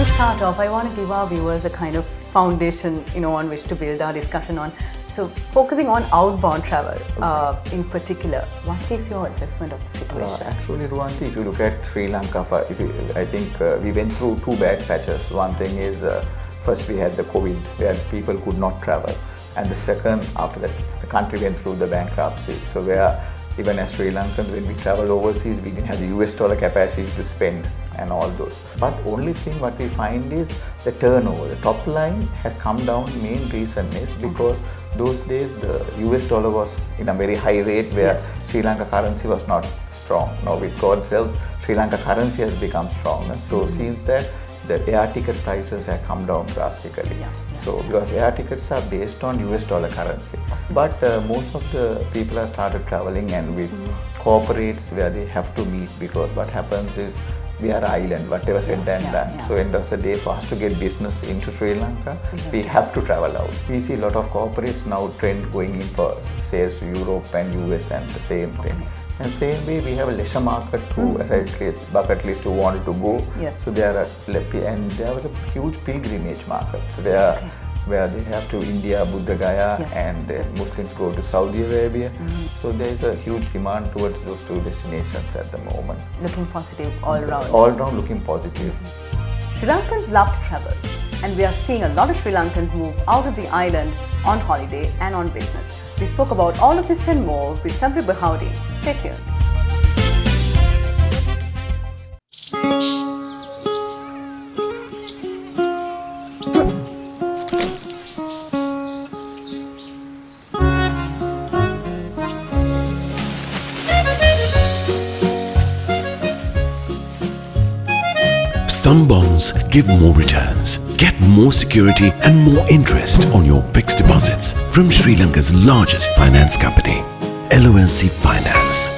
To start off, I want to give our viewers a kind of foundation, on which to build our discussion on. So, focusing on outbound travel, in particular, what is your assessment of the situation? Actually, Ruwandi, if you look at Sri Lanka, I think we went through two bad patches. One thing is, first we had the COVID, where people could not travel, and the second, after that, the country went through the bankruptcy. So, where even as Sri Lankans, when we travel overseas, we didn't have the US dollar capacity to spend and all those. But only thing what we find is the turnover. The top line has come down. Main reason is because those days the US dollar was in a very high rate, where Sri Lanka currency was not strong. Now with God's help, Sri Lanka currency has become stronger. So since that, the air ticket prices have come down drastically. So because air tickets are based on US dollar currency. But most of the people have started traveling, and with corporates where they have to meet, because what happens is we are an island, whatever said and done. So end of the day, for us to get business into Sri Lanka, we have to travel out. We see a lot of corporates now trend going in for sales to Europe and US and the same thing. And same way, we have a leisure market too, as I create bucket list who wanted to go. So there are, and there was a huge pilgrimage market. So there where they have to India, Buddha Gaya, and the Muslims go to Saudi Arabia. So there is a huge demand towards those two destinations at the moment. Looking positive all around. All around looking positive. Sri Lankans love to travel, and we are seeing a lot of Sri Lankans move out of the island on holiday and on business. We spoke about all of this and more with Sabry Bahaudeen. Stay tuned. Some bonds give more returns. Get more security and more interest on your fixed deposits from Sri Lanka's largest finance company, LMDtv Finance.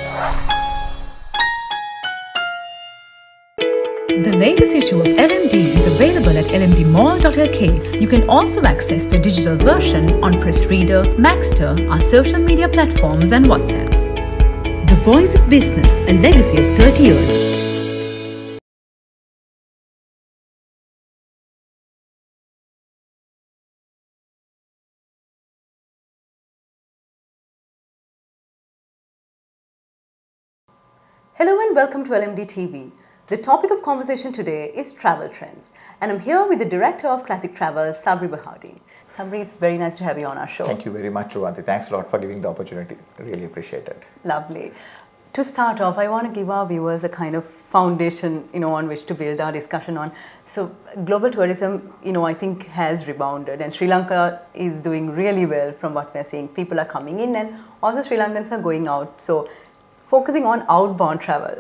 The latest issue of LMD is available at lmdmall.lk. You can also access the digital version on Press Reader, Maxter, our social media platforms and WhatsApp. The Voice of Business, a legacy of 30 years. Hello and welcome to LMDtv. The topic of conversation today is travel trends, and I'm here with the director of Classic Travel, Sabry Bahaudeen. Sabry, it's very nice to have you on our show. Thank you very much, Ruwandi. Thanks a lot for giving the opportunity. Really appreciate it. Lovely. To start off, I want to give our viewers a kind of foundation, on which to build our discussion on. So, global tourism, I think has rebounded, and Sri Lanka is doing really well from what we're seeing. People are coming in, and also Sri Lankans are going out. So, focusing on outbound travel,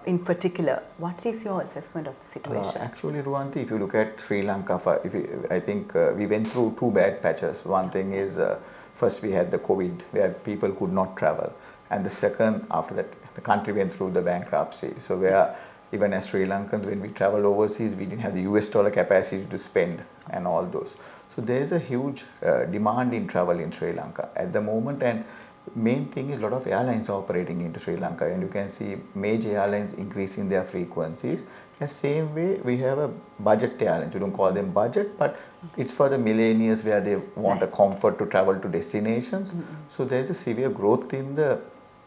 in particular, what is your assessment of the situation? Actually, Ruwandi, if you look at Sri Lanka, I think we went through two bad patches. One thing is, first we had the COVID, where people could not travel, and the second, after that, the country went through the bankruptcy. So where even as Sri Lankans, when we travel overseas, we didn't have the US dollar capacity to spend and all those. So there is a huge demand in travel in Sri Lanka at the moment, and main thing is a lot of airlines operating into Sri Lanka, and you can see major airlines increasing their frequencies. The same way we have a budget airlines. We don't call them budget, but it's for the millennials where they want a comfort to travel to destinations. So there's a severe growth in the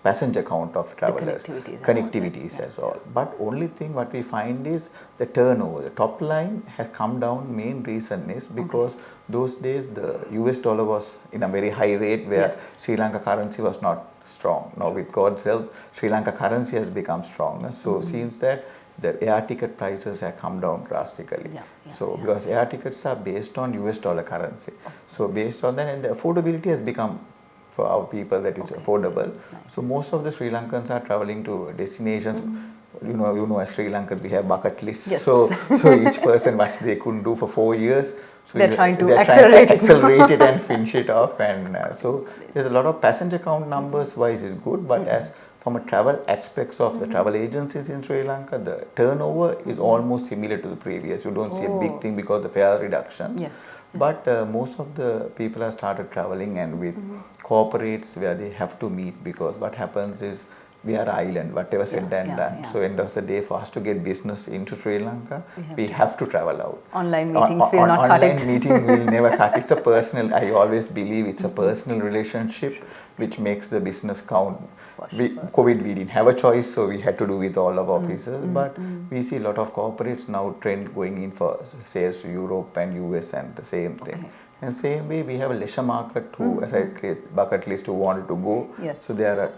passenger count of travelers, connectivities as well. But only thing what we find is the turnover. The top line has come down. Main reason is because those days the US dollar was in a very high rate, where Sri Lanka currency was not strong. Now with God's help, Sri Lanka currency has become stronger. So since that, the air ticket prices have come down drastically. Because air tickets are based on US dollar currency. So based on that, and the affordability has become for our people that is affordable. So most of the Sri Lankans are traveling to destinations. You know, as Sri Lankans, we have bucket lists. So each person what they couldn't do for 4 years. So they're trying to accelerate it and finish it off. And so there's a lot of passenger count numbers wise is good, but as from a travel aspects of the travel agencies in Sri Lanka, the turnover is almost similar to the previous. You don't see a big thing because of the fare reduction. But most of the people have started traveling, and with corporates where they have to meet, because what happens is we are an island, whatever said and done. So end of the day, for us to get business into Sri Lanka, we have to travel out. Online meetings will not cut it. Online meeting will never cut. It's a personal, I always believe it's a personal relationship which makes the business count. COVID, we didn't have a choice, so we had to do with all of officers, but we see a lot of corporates now trend going in for sales to Europe and US and the same thing. And same way, we have a leisure market who, as I create bucket list, who wanted to go. So there are,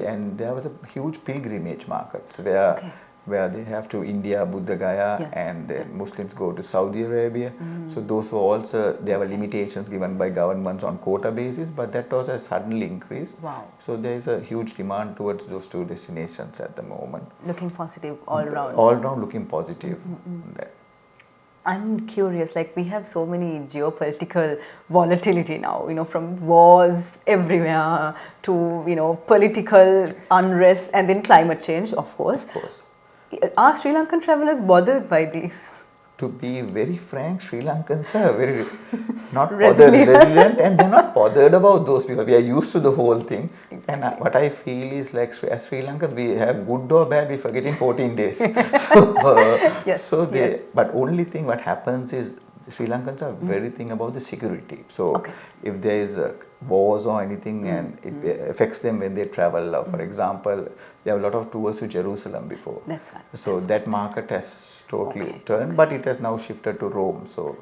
and there was a huge pilgrimage markets where they have to India, Buddha Gaya, and then Muslims go to Saudi Arabia. So those were also, there were limitations given by governments on quota basis, but that was a suddenly increased. So there is a huge demand towards those two destinations at the moment. Looking positive all round. All round looking positive. I'm curious, like we have so many geopolitical volatility now, you know, from wars everywhere to, you know, political unrest and then climate change, of course. Are Sri Lankan travelers bothered by these? To be very frank, Sri Lankans are very not bothered, resilient, and they're not bothered about those people. We are used to the whole thing. And what I feel is like as Sri Lankans, we have good or bad, we forget in 14 days. But only thing what happens is Sri Lankans are very thing about the security. So if there is wars or anything and it affects them when they travel. For example, they have a lot of tours to Jerusalem before. So that market has totally turned, but it has now shifted to Rome. So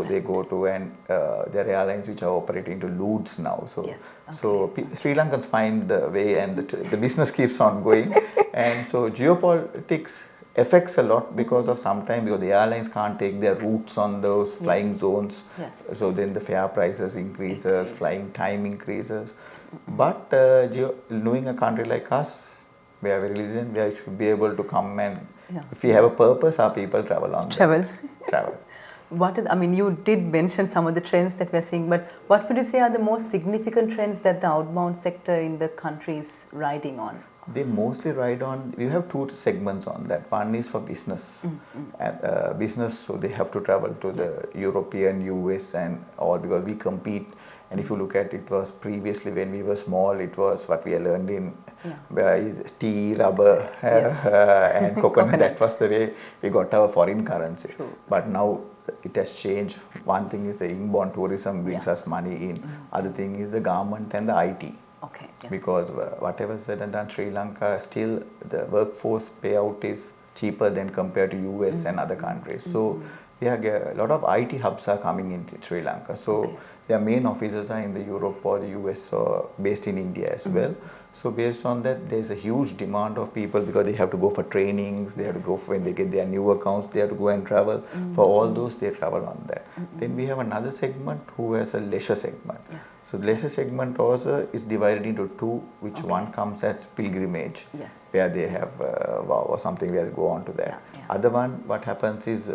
they go to, and there are airlines which are operating to Lourdes now. So Sri Lankans find the way, and the business keeps on going. And so geopolitics affects a lot because of sometimes because the airlines can't take their routes on those flying zones. So then the fare prices increases, flying time increases. But knowing a country like us, we are very resilient, we should be able to come and if we have a purpose, our people travel on travel. What I mean, you did mention some of the trends that we are seeing, but what would you say are the most significant trends that the outbound sector in the country is riding on? They mostly ride on, we have two segments on that. One is for business. Business, so they have to travel to the European, US and all, because we compete. And if you look at it, was previously when we were small, it was what we learned in where is tea, rubber and coconut. That was the way we got our foreign currency. But now it has changed. One thing is the inbound tourism brings us money in. Other thing is the government and the IT. Because whatever said and done, Sri Lanka still the workforce payout is cheaper than compared to US and other countries. So we have a lot of IT hubs are coming into Sri Lanka. So their main offices are in the Europe or the US or based in India as well. So based on that, there's a huge demand of people because they have to go for trainings, they have to go for when they get their new accounts, they have to go and travel. For all those, they travel on that. Then we have another segment who has a leisure segment. So the leisure segment also is divided into two, which one comes as pilgrimage, where they have vow or something where they go on to that. Other one, what happens is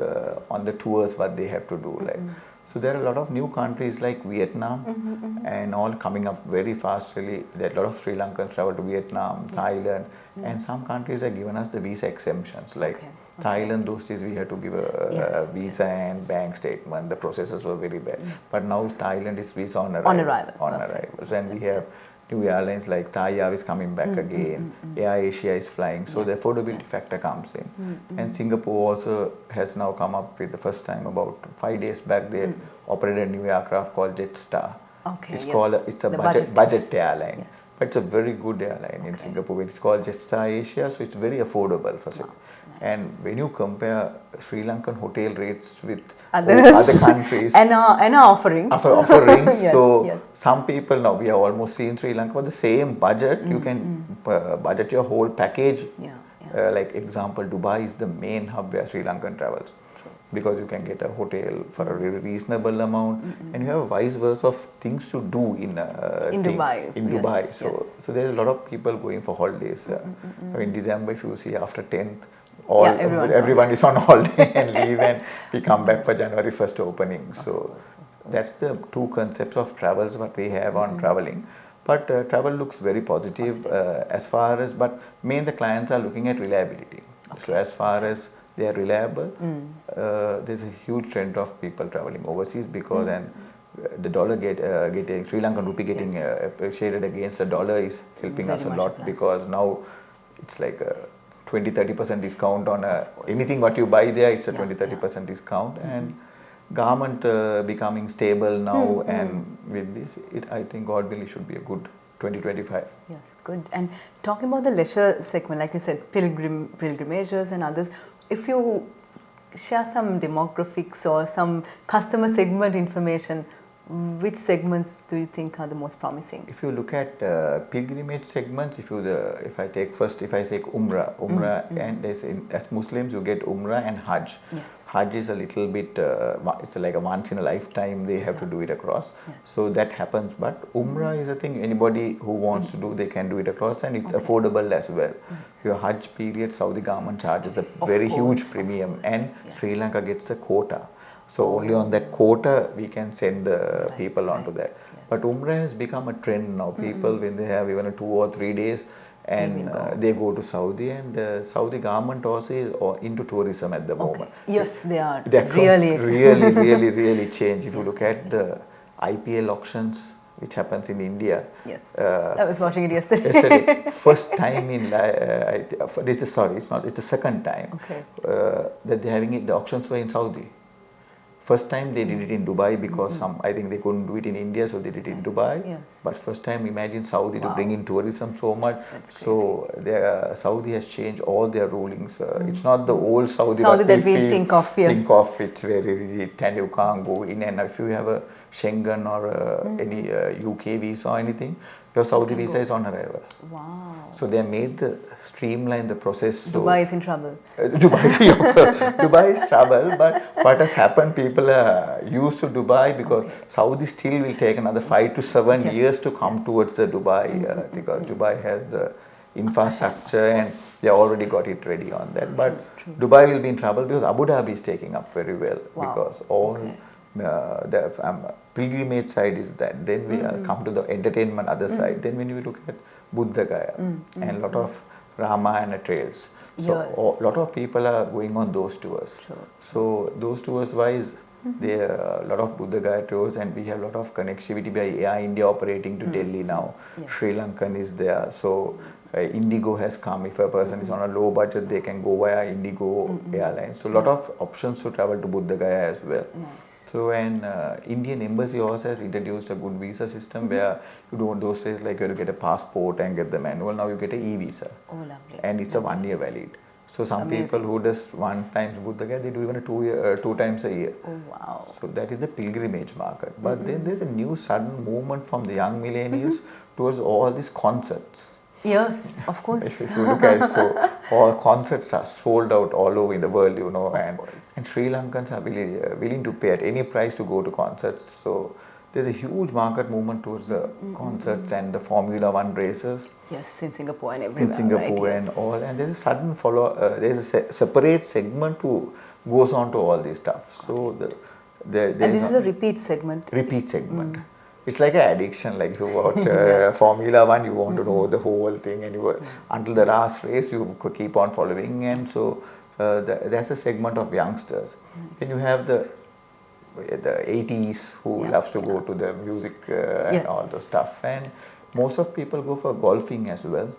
on the tours what they have to do. Like so there are a lot of new countries like Vietnam and all coming up very fast. Really, there are a lot of Sri Lankans travel to Vietnam, Thailand, and some countries have given us the visa exemptions. Like Thailand, those days we had to give a visa and bank statement. The processes were very bad. But now Thailand is visa on arrival. And we have new airlines like Thai Airways coming back again. Air Asia is flying. So the affordability factor comes in. And Singapore also has now come up with the first time about 5 days back. They operated a new aircraft called Jetstar. It's a budget airline. But it's a very good airline in Singapore. It's called Jetstar Asia, so it's very affordable for Singapore. And when you compare Sri Lankan hotel rates with other countries and offerings, so some people now we have almost seen Sri Lanka for the same budget. You can budget your whole package. Like example, Dubai is the main hub where Sri Lankan travels. Because you can get a hotel for a really reasonable amount, and you have vice versa of things to do in Dubai. So there's a lot of people going for holidays. In December, if you see after 10th, everyone is on holiday and leave, and we come back for January 1st opening. So that's the two concepts of travels what we have on traveling. But travel looks very positive as far as, but main the clients are looking at reliability. So as far as they are reliable, there's a huge trend of people traveling overseas because and the dollar getting Sri Lankan rupee getting appreciated against the dollar is helping Very us a much lot, a plus. because now it's like a 20-30% discount on anything what you buy there. It's a 20-30% discount, and garment becoming stable now, and with this, I think God willing should be a good 2025. Yes, good. And talking about the leisure segment, like you said, pilgrimages and others, if you share some demographics or some customer segment information, which segments do you think are the most promising? If you look at pilgrimage segments, if I say Umrah, and as Muslims you get Umrah and Hajj. Yes. Hajj is a little bit, it's like a once in a lifetime they have to do it across. Yes. So that happens, but Umrah is a thing anybody who wants to do, they can do it across, and it's affordable as well. Your Hajj period, Saudi government charges a very huge premium, and Sri Lanka gets a quota. So only on that quota we can send the people onto that. Yes. But Umrah has become a trend now. People, when they have even 2 or 3 days, and they go to Saudi, and the Saudi government also is into tourism at the moment. Yes, they are. Really, really change. If you look at the IPL auctions, which happens in India. Yes, I was watching it yesterday. First time in it's the second time that they're having it. The auctions were in Saudi. First time they did it in Dubai, because I think they couldn't do it in India, so they did it in Dubai. Yes. But first time, imagine Saudi to bring in tourism so much. That's so Saudi has changed all their rulings. It's not the old Saudi that we feel, think of. Yes. Think of, it's very rigid, and you can't go in. And if you have a Schengen or any UK visa or anything, your Saudi visa is on arrival. Wow. So they made streamline the process. Dubai is in trouble. Dubai is trouble, but what has happened, people are used to Dubai, because Saudi still will take another 5 to 7 years to come towards the Dubai, because Dubai has the infrastructure and they already got it ready on that. But Dubai will be in trouble because Abu Dhabi is taking up very well, because all the pilgrimage side is that. Then we come to the entertainment other side. Then when we look at Buddha Gaya and a lot of Ramayana trails. So a lot of people are going on those tours. So those tours wise, there are a lot of Buddha Gaya tours, and we have a lot of connectivity by Air India operating to Delhi now. Sri Lankan is there. So Indigo has come. If a person is on a low budget, they can go via Indigo Airlines. So a lot of options to travel to Buddha Gaya as well. So, and Indian Embassy also has introduced a good visa system where you don't those days like you have to get a passport and get the manual. Now you get an e-visa. Oh, lovely. And it's a 1 year valid. So some people who does 1 time Buddha Gaya, they do even 2 times a year. Oh, wow. So that is the pilgrimage market. But then there's a new sudden movement from the young millennials towards all these concerts. Yes, of course. If you look at it, so all concerts are sold out all over in the world, you know, and Sri Lankans are willing to pay at any price to go to concerts. So there's a huge market movement towards the concerts and the Formula 1 races. Yes, in Singapore and everywhere. In Singapore and all, and there's a sudden there's a separate segment who goes on to all this stuff. So and this is a repeat segment. Repeat segment. It's like an addiction. Like if you watch Formula 1, you want to know the whole thing, and until the last race, you could keep on following. And so that's a segment of youngsters. Then you have the 80s who loves to go to the music and all the stuff. And most of people go for golfing as well.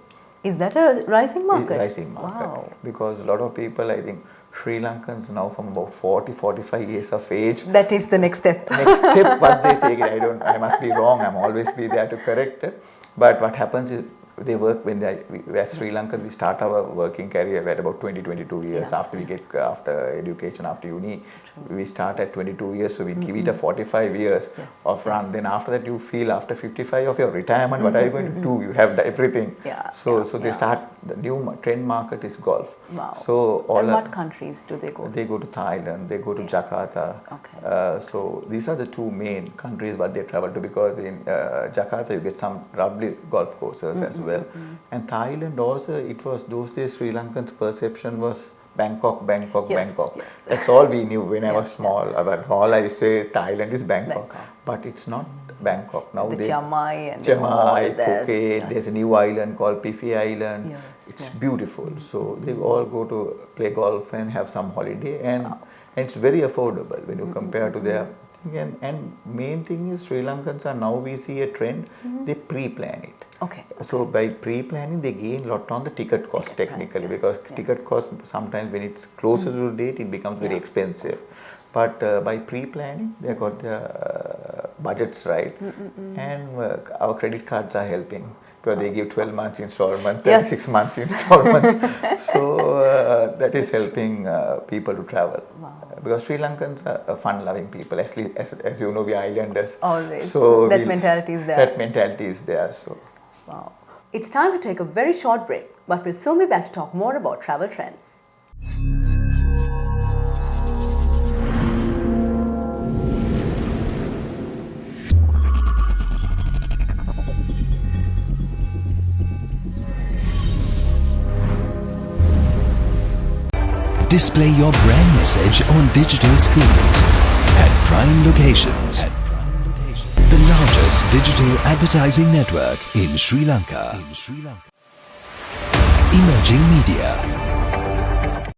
Is that a rising market? Rising market. Wow. Because a lot of people, I think, Sri Lankans now from about 40-45 years of age. That is the next step. Next step, what they take it, I must be wrong. I'm always be there to correct it. But what happens is they work when we as Sri Lankan, we start our working career at about 20-22 years after we get after education, after uni. We start at 22 years, so we give it a 45 years of run. Then after that, you feel after 55 of your retirement, what are you going to do? You have they start the new trend market is golf. Wow. So and what countries do they go to? They go to Thailand, they go to Jakarta. Okay. So these are the two main countries what they travel to, because in Jakarta you get some lovely golf courses as well. And Thailand also, it was those days Sri Lankans' perception was Bangkok. Yes. That's all we knew when I was small. But all I say Thailand is Bangkok. But it's not Bangkok. Now the Chiang Mai and Phuket. There's a new island called Phi Island. It's beautiful. So they all go to play golf and have some holiday, and it's very affordable when you compare to their and main thing is Sri Lankans are now we see a trend, they pre-plan it. Okay. So by pre-planning they gain a lot on the ticket cost technically, price, because yes. ticket cost sometimes when it's closer to the date it becomes very expensive. But by pre-planning they got their budgets right, and our credit cards are helping. Because they give 12 months installment, 36 months installments. So that is helping people to travel. Wow. Because Sri Lankans are fun-loving people. As you know, we are islanders. Always. So That mentality is there. That mentality is there. So. Wow. It's time to take a very short break, but we'll soon be back to talk more about travel trends. Display your brand message on digital screens at prime locations. The largest digital advertising network in Sri Lanka. Emerging Media.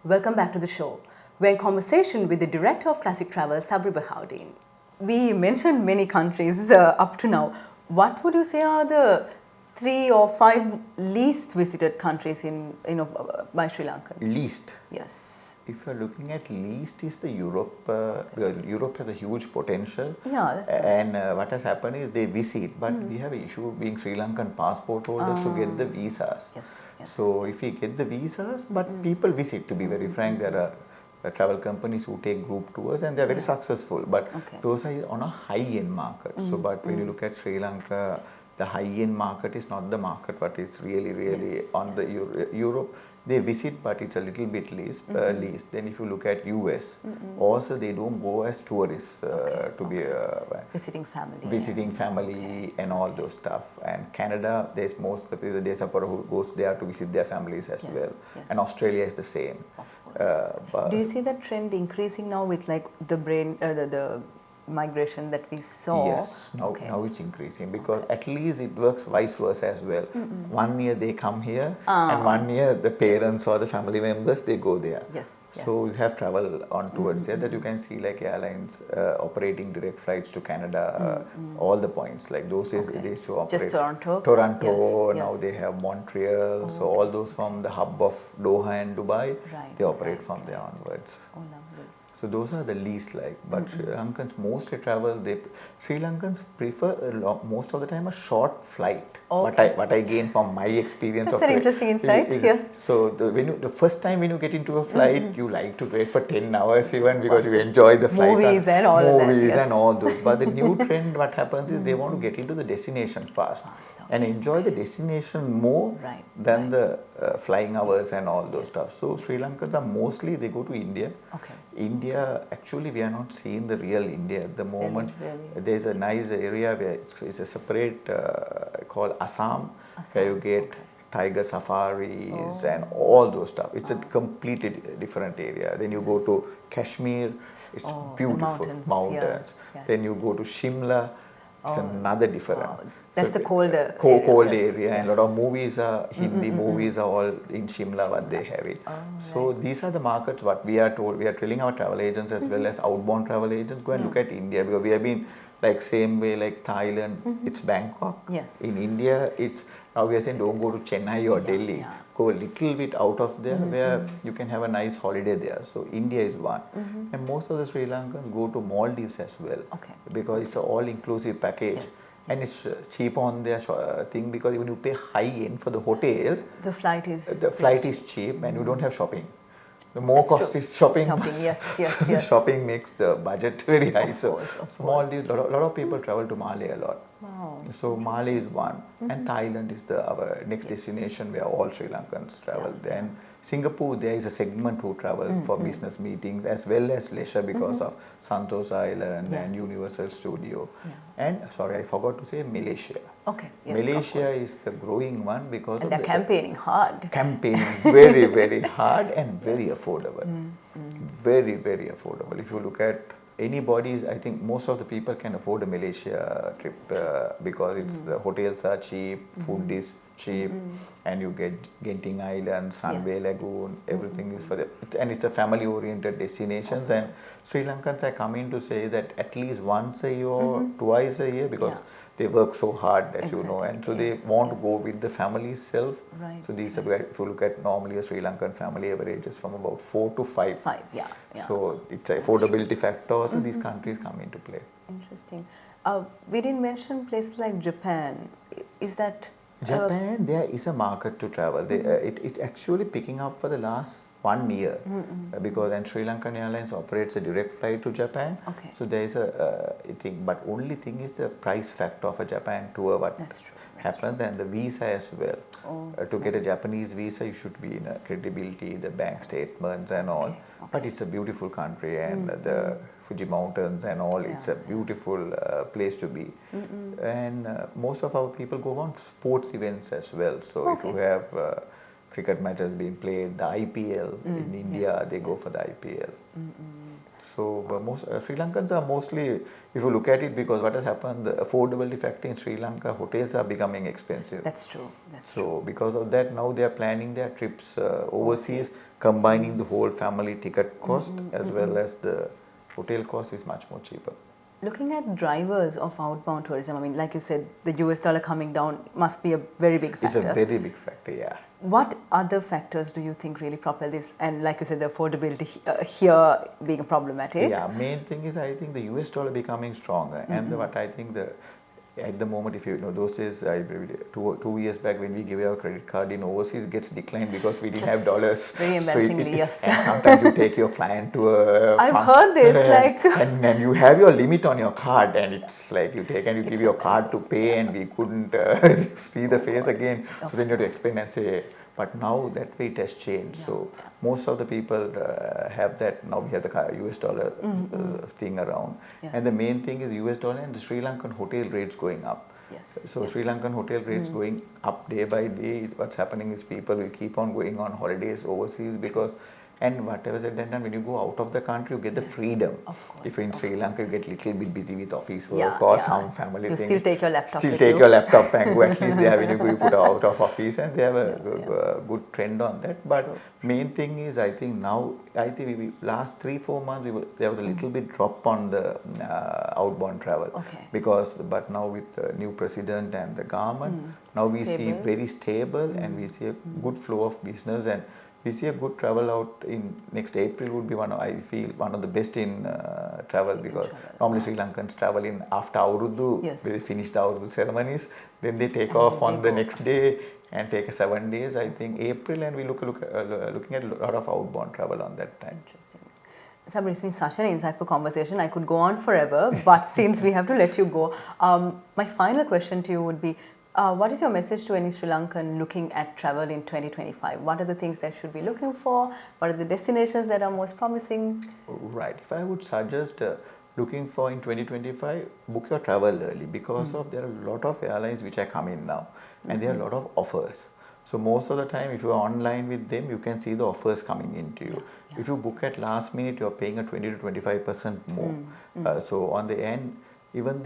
Welcome back to the show. We're in conversation with the Director of Classic Travel, Sabry Bahaudeen. We mentioned many countries up to now. What would you say are the 3 or 5 least visited countries in by Sri Lankans? Least? Yes. If you're looking at least is the Europe, Europe has a huge potential. Yeah, that's and what has happened is they visit, but we have an issue being Sri Lankan passport holders to get the visas. Yes. So if we get the visas, but people visit, to be very frank, there are travel companies who take group tours and they are very successful, but those are on a high-end market. So but when you look at Sri Lanka, the high-end market is not the market, but it's really on the Europe. They visit, but it's a little bit least. Then if you look at US, also they don't go as tourists to be visiting family. Visiting family and all those stuff. And Canada, there's most of the people, there's a who goes there to visit their families as well. Yes. And Australia is the same. Of course. Do you see that trend increasing now with like the migration that we saw? Yes, now it's increasing because at least it works vice versa as well. 1 year they come here and 1 year the parents or the family members, they go there. So you have travel on towards there that you can see like airlines operating direct flights to Canada, all the points like those days they used to operate. Just Toronto? Now they have Montreal, so all those from the hub of Doha and Dubai, they operate from there onwards. Oh, lovely. So those are the least but Sri Lankans mostly travel, Sri Lankans prefer most of the time a short flight. What I gain from my experience. That's an interesting insight, yes. So the first time when you get into a flight, you like to wait for 10 hours even because you enjoy the flight. Movies and all of that. Movies and all those. But the new trend, what happens is they want to get into the destination fast and enjoy the destination more than the flying hours and all those stuff. So Sri Lankans are mostly, they go to India. India, actually we are not seeing the real India at the moment. There's a nice area where it's a separate called Assam, where you get tiger safaris and all those stuff. It's a completely different area. Then you go to Kashmir, it's beautiful, mountains. Then you go to Shimla, it's another different. That's the colder area. And a lot of movies are, Hindi movies are all in Shimla, what they have it. So these are the markets what we are told. We are telling our travel agents as well as outbound travel agents, go and look at India, because we have been like same way like Thailand, it's Bangkok. In India, it's now we are saying don't go to Chennai or Delhi. Go a little bit out of there where you can have a nice holiday there. So India is one. And most of the Sri Lankans go to Maldives as well because it's an all-inclusive package. And it's cheap on their thing because even you pay high end for the hotels, the flight is cheap and you don't have shopping. The more cost is shopping. Yes. Shopping makes the budget very high. So Maldives, a lot of people travel to Mali a lot. So Mali is one, and Thailand is our next destination where all Sri Lankans travel. Then Singapore, there is a segment who travel for business meetings as well as leisure because of Santos Island and Universal Studio. And sorry, I forgot to say Malaysia. Malaysia is the growing one because they're campaigning hard. Campaigning very hard and very affordable. Very affordable. If you look at anybody, I think most of the people can afford a Malaysia trip because it's the hotels are cheap, food is cheap, and you get Genting Island, Sunway Lagoon, everything is for them. And it's a family-oriented destinations. And Sri Lankans are coming to say that at least once a year or twice a year because they work so hard, as you know, and so they want to go with the family itself. Right. So these are where, if you look at normally a Sri Lankan family averages from about 4 to 5. So it's an affordability factor. So these countries come into play. Interesting. We didn't mention places like Japan. Is that Japan? There is a market to travel. It's actually picking up for the last 1 year because and Sri Lankan Airlines operates a direct flight to Japan. Okay. So there is a thing, but only thing is the price factor of a Japan tour. What happens and the visa as well. To get a Japanese visa, you should be in a credibility, the bank statements and all. But it's a beautiful country and the Fuji Mountains and all. It's a beautiful place to be. And most of our people go on sports events as well. So if you have cricket matches being played, the IPL in India, they go for the IPL. So most Sri Lankans are mostly, if you look at it, because what has happened, the affordability factor in Sri Lanka, hotels are becoming expensive. That's true. So because of that, now they are planning their trips overseas, combining the whole family ticket cost as well as the hotel cost is much more cheaper. Looking at drivers of outbound tourism, I mean, like you said, the US dollar coming down must be a very big factor. It's a very big factor, yeah. What other factors do you think really propel this? And like you said, the affordability here being problematic. Yeah, main thing is I think the US dollar becoming stronger. And what I think at the moment, if you know, those days, two years back when we gave our credit card in overseas, it gets declined because we didn't have dollars. Very embarrassingly, yes. And sometimes you take your client to a I've heard this, like... and you have your limit on your card and it's like you take and you give your card to pay and we couldn't see the face again. So then you have to explain and say, but now that way it has changed. So most of the people have that. Now we have the US dollar thing around. And the main thing is US dollar and the Sri Lankan hotel rates going up. So Sri Lankan hotel rates going up day by day. What's happening is people will keep on going on holidays overseas because and whatever said and done, when you go out of the country, you get the freedom. If you're in Sri Lanka, you get a little bit busy with office work or some family thing. You still take your laptop Still take your laptop and go. At least there when you go, you put out of office and they have a good trend on that. But main thing is, I think now, last 3-4 months, there was a little bit drop on the outbound travel. But now with the new president and the government, now we see very stable and we see a good flow of business and we see a good travel out in next April would be one of the best in travel because normally Sri Lankans travel in after Auruddu, they finish the Auruddu ceremonies, then they take off on the next day and take 7 days, I think April, and we looking at a lot of outbound travel on that time. Interesting. Sabry, it's been such an insightful conversation. I could go on forever, but since we have to let you go, my final question to you would be, what is your message to any Sri Lankan looking at travel in 2025? What are the things they should be looking for? What are the destinations that are most promising? Right. If I would suggest looking for in 2025, book your travel early because there are a lot of airlines which are coming now and there are a lot of offers. So most of the time, if you are online with them, you can see the offers coming into you. If you book at last minute, you are paying a 20 to 25% more. So on the end, even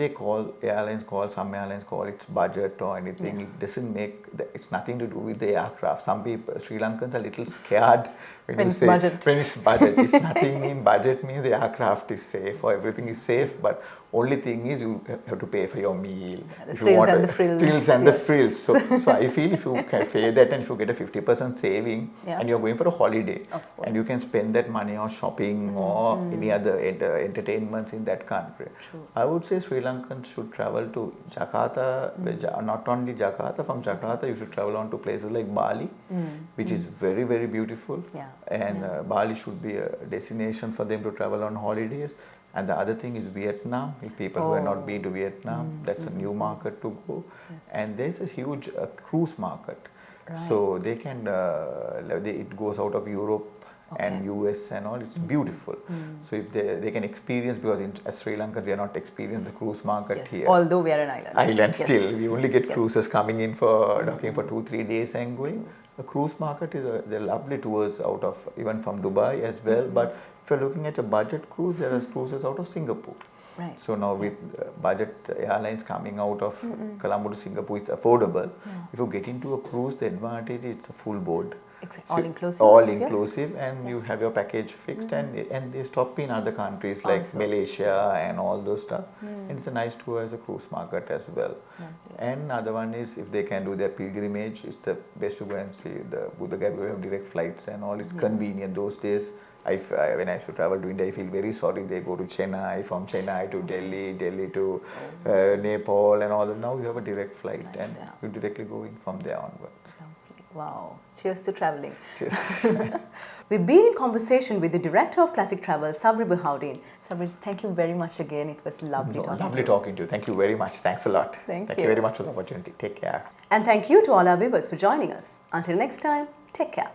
some airlines call it budget or anything. It doesn't it's nothing to do with the aircraft. Some people, Sri Lankans are a little scared when you say budget. When it's budget. It's nothing in budget means the aircraft is safe or everything is safe, but only thing is you have to pay for your meal. The frills and the frills. Frills and the frills. So I feel if you can pay that and if you get a 50% saving and you're going for a holiday and you can spend that money on shopping or any other entertainments in that country. I would say Sri Lankans should travel to Jakarta, not only Jakarta, from Jakarta you should travel on to places like Bali, which is very, very beautiful. And Bali should be a destination for them to travel on holidays. And the other thing is Vietnam. If people who have not been to Vietnam, that's a new market to go. And there's a huge cruise market. So they can, it goes out of Europe and US and all, it's beautiful. So if they can experience, because as Sri Lanka, we are not experiencing the cruise market here. Although we are an island. Still, we only get cruises coming in for docking for 2-3 days and going. the cruise market is they're lovely tours out of even from Dubai as well. But if you're looking at a budget cruise, there are cruises out of Singapore. Right. So now with budget airlines coming out of Colombo to Singapore, it's affordable. If you get into a cruise, the advantage is it's a full board. Exactly. All inclusive. All inclusive, yes. and you have your package fixed, and they stop in other countries like Malaysia and all those stuff. And it's a nice tour as a cruise market as well. And other one is if they can do their pilgrimage, it's the best to go and see the Buddha Gap. We have direct flights and all. It's convenient those days. When I used to travel to India, I feel very sorry. They go to Chennai, from Chennai to Delhi, Delhi to Nepal and all that. Now you have a direct flight and you directly go in from there onwards. Wow. Cheers to traveling. Cheers. We've been in conversation with the Director of Classic Travel, Sabry Bahaudeen. Sabry, thank you very much again. It was lovely talking to you. Thank you very much. Thanks a lot. Thank you. Thank you very much for the opportunity. Take care. And thank you to all our viewers for joining us. Until next time, take care.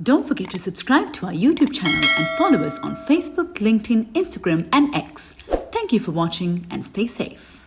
Don't forget to subscribe to our YouTube channel and follow us on Facebook, LinkedIn, Instagram and X. Thank you for watching and stay safe.